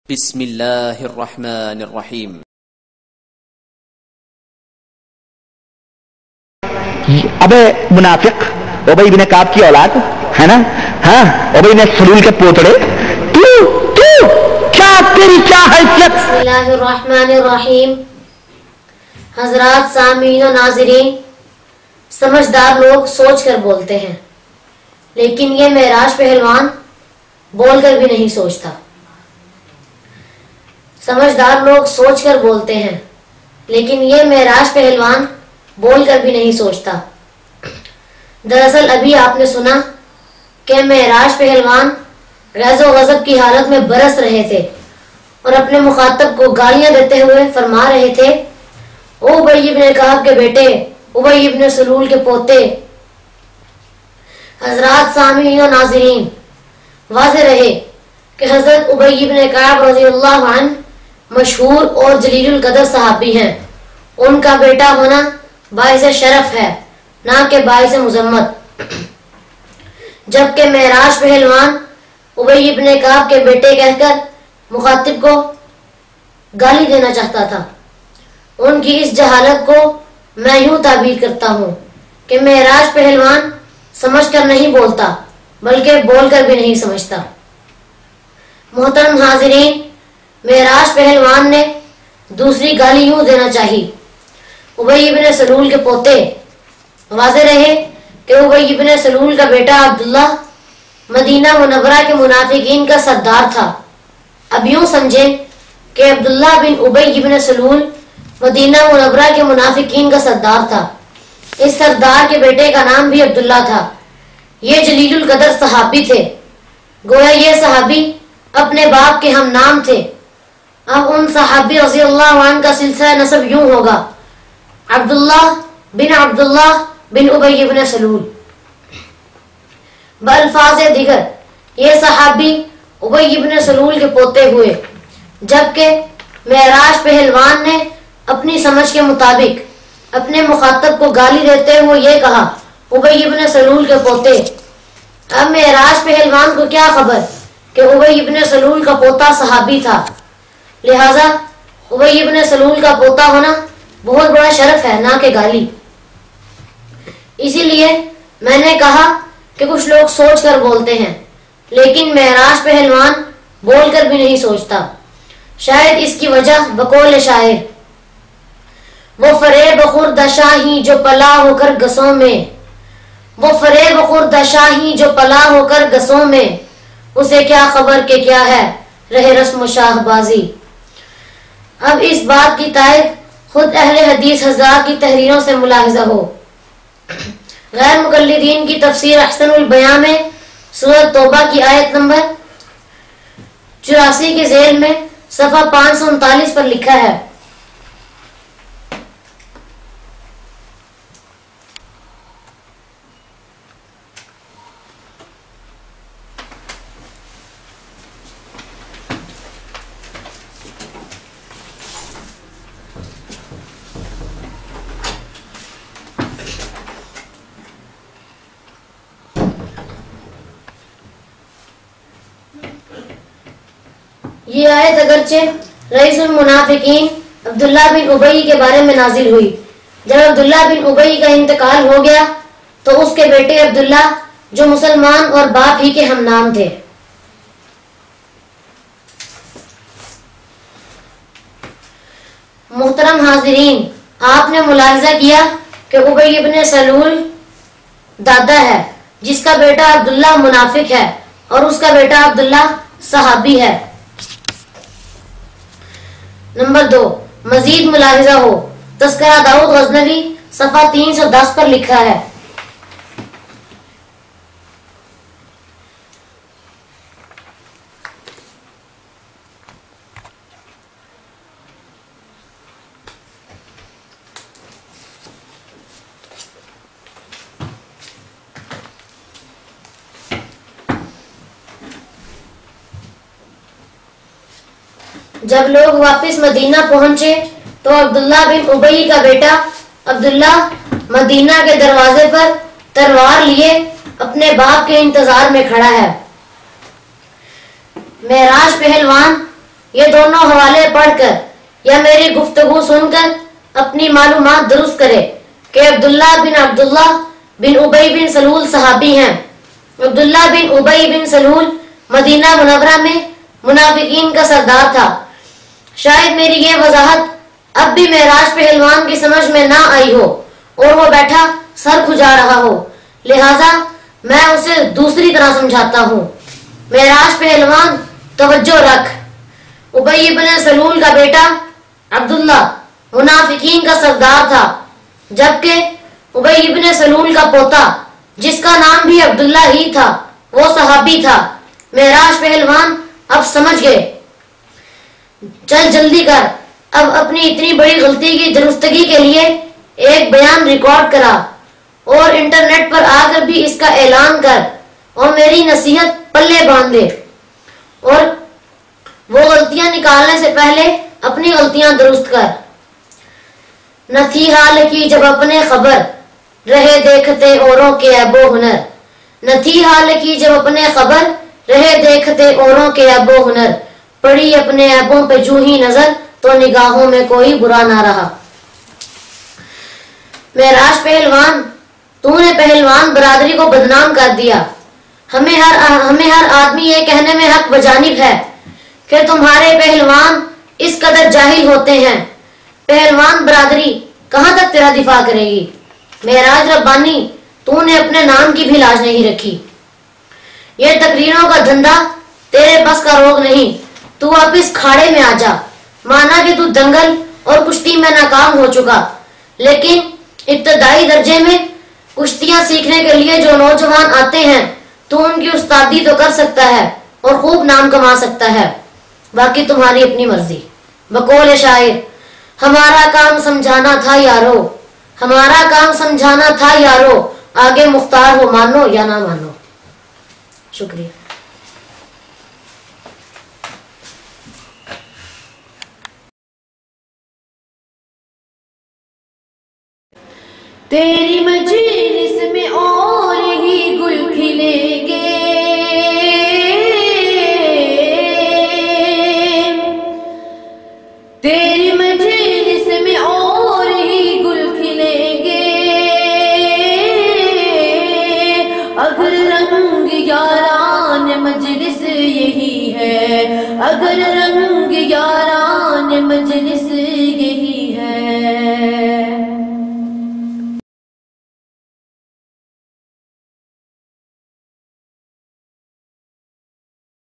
بسم اللہ الرحمن الرحیم۔ ابے منافق ابی بن کعب کی اولاد ہے نا، ہاں ابی نے سلول کے پوتڑے، تو کیا تیری کیا حیثیت؟ بسم اللہ الرحمن الرحیم۔ حضرات سامعین و ناظرین، سمجھدار لوگ سوچ کر بولتے ہیں، لیکن یہ معراج پہلوان بول کر بھی نہیں سوچتا۔ سمجھدار لوگ سوچ کر بولتے ہیں، لیکن یہ معراج پہلوان بول کر بھی نہیں سوچتا۔ دراصل ابھی آپ نے سنا کہ معراج پہلوان غیظ و غضب کی حالت میں برس رہے تھے اور اپنے مخاطب کو گالیاں دیتے ہوئے فرما رہے تھے، او ابی بن کعب کے بیٹے، ابی بن سلول کے پوتے۔ حضرات سامعین و ناظرین، واضح رہے کہ حضرت ابی بن کعب رضی اللہ عنہ مشہور اور جلیل القدر صحابی ہیں۔ ان کا بیٹا ہونا باعث شرف ہے، نہ کہ باعث مذمت۔ جبکہ معراج پہلوان ابی بن کعب کے بیٹے کہہ کر مخاطب کو گالی دینا چاہتا تھا۔ ان کی اس جہالت کو میں یوں تعبیر کرتا ہوں کہ معراج پہلوان سمجھ کر نہیں بولتا، بلکہ بول کر بھی نہیں سمجھتا۔ محترم حاضرین، معراج پہلوان نے دوسری گالی یوں دینا چاہی، ابی بن سلول کے پوتے۔ واضح رہے کہ ابی بن سلول کا بیٹا عبداللہ مدینہ منورہ کے منافقین کا سردار تھا۔ اب یوں سمجھیں کہ عبداللہ بن ابی بن سلول مدینہ منورہ کے منافقین کا سردار تھا۔ اس سردار کے بیٹے کا نام بھی عبداللہ تھا۔ یہ جلیل القدر صحابی تھے، گویا یہ صحابی اپنے باپ کے ہم نام تھے۔ اب ان صحابی رضی اللہ عنہ کا سلسلہ نسب یوں ہوگا، عبداللہ بن ابی بن سلول۔ بالفاظ دیگر یہ صحابی ابی بن سلول کے پوتے ہوئے، جبکہ معراج پہلوان نے اپنی سمجھ کے مطابق اپنے مخاطب کو گالی دیتے ہوئے یہ کہا، ابی بن سلول کے پوتے۔ اب معراج پہلوان کو کیا خبر کہ ابی بن سلول کا پوتا صحابی تھا، لہذا ابی بن سلول کا پوتا ہونا بہت بڑا شرف ہے، نہ کہ گالی۔ اسی لیے میں نے کہا کہ کچھ لوگ سوچ کر بولتے ہیں، لیکن معراج پہلوان بول کر بھی نہیں سوچتا۔ شاید اس کی وجہ بقول شاعر، وہ فریب خورد شاہی جو پلا ہو کر گسوں میں، وہ فریب خورد شاہی جو پلا ہو کر گسوں میں، اسے کیا خبر کہ کیا ہے رہ رسم و شاہ بازی۔ اب اس بات کی تائید خود اہل حدیث حضرات کی تحریروں سے ملاحظہ ہو۔ غیر مقلدین کی تفسیر احسن البیاں میں سورۃ توبہ کی آیت نمبر 84 کے ذیل میں صفحہ 539 پر لکھا ہے، یہ آیت اگرچہ رئیس المنافقین عبداللہ بن ابی کے بارے میں نازل ہوئی۔ جب عبداللہ بن ابی کا انتقال ہو گیا تو اس کے بیٹے عبداللہ، جو مسلمان اور باپ ہی کے ہم نام تھے، محترم حاضرین، آپ نے ملاحظہ کیا کہ ابی بن سلول دادا ہے، جس کا بیٹا عبداللہ منافق ہے اور اس کا بیٹا عبداللہ صحابی ہے۔ نمبر 2، مزید ملاحظہ ہو، تذکرہ داؤد غزنوی صفحہ 310 پر لکھا ہے، جب لوگ واپس مدینہ پہنچے تو عبداللہ بن ابی کا بیٹا عبداللہ مدینہ کے دروازے پر تلوار لیے اپنے باپ کے انتظار میں کھڑا ہے۔ معراج پہلوان یہ دونوں حوالے پڑھ کر یا میری گفتگو سن کر اپنی معلومات درست کرے کہ عبداللہ بن ابی بن سلول صحابی ہیں۔ عبداللہ بن ابی بن سلول مدینہ منورہ میں منافقین کا سردار تھا۔ شاید میری یہ وضاحت اب بھی معراج پہلوان کی سمجھ میں نہ آئی ہو اور وہ بیٹھا سر کھجا رہا ہو، لہذا میں اسے دوسری طرح سمجھاتا ہوں۔ معراج پہلوان توجہ رکھ، ابی بن سلول کا بیٹا عبداللہ منافقین کا سردار تھا، جبکہ ابی بن سلول کا پوتا جس کا نام بھی عبداللہ ہی تھا وہ صحابی تھا۔ معراج پہلوان اب سمجھ گئے، چل جلدی کر، اب اپنی اتنی بڑی غلطی کی درستگی کے لیے ایک بیان ریکارڈ کرا اور انٹرنیٹ پر آ کر بھی اس کا اعلان کر اور میری نصیحت پلے باندھ دے، اور وہ غلطیاں نکالنے سے پہلے اپنی غلطیاں درست کر۔ نہ تھی حال کی جب اپنے خبر، رہے دیکھتے اوروں کے عیب و ہنر۔ نہ تھی حال کی جب اپنے خبر، رہے دیکھتے اوروں کے عیب و ہنر۔ پڑی اپنے عیبوں پہ جو ہی نظر، تو نگاہوں میں کوئی برا نہ رہا۔ معراج پہلوان، تو نے پہلوان برادری کو بدنام کر دیا۔ ہمیں ہر آدمی یہ کہنے میں حق بجانب ہے کہ تمہارے پہلوان اس قدر جاہل ہوتے ہیں۔ پہلوان برادری کہاں تک تیرا دفاع کرے گی؟ معراج ربانی، تو نے اپنے نام کی بھی لاج نہیں رکھی۔ یہ تقریروں کا دھندا تیرے بس کا روگ نہیں، تو اب اس کھاڑے میں آ جا۔ مانا کہ تو دنگل اور کشتی میں ناکام ہو چکا، لیکن ابتدائی درجے میں کشتیاں سیکھنے کے لیے جو نوجوان آتے ہیں تو ان کی استادی تو کر سکتا ہے اور خوب نام کما سکتا ہے، باقی تمہاری اپنی مرضی۔ بقول شاعر، ہمارا کام سمجھانا تھا یارو، ہمارا کام سمجھانا تھا یارو، آگے مختار ہو مانو یا نہ مانو۔ شکریہ۔ تیری مجلس میں اور ہی گل کھلیں گے، تیری مجلس میں اور ہی گل کھلیں گے، اگر رنگ یاران مجلس یہی ہے، اگر رنگ یاران مجلس یہی ہے،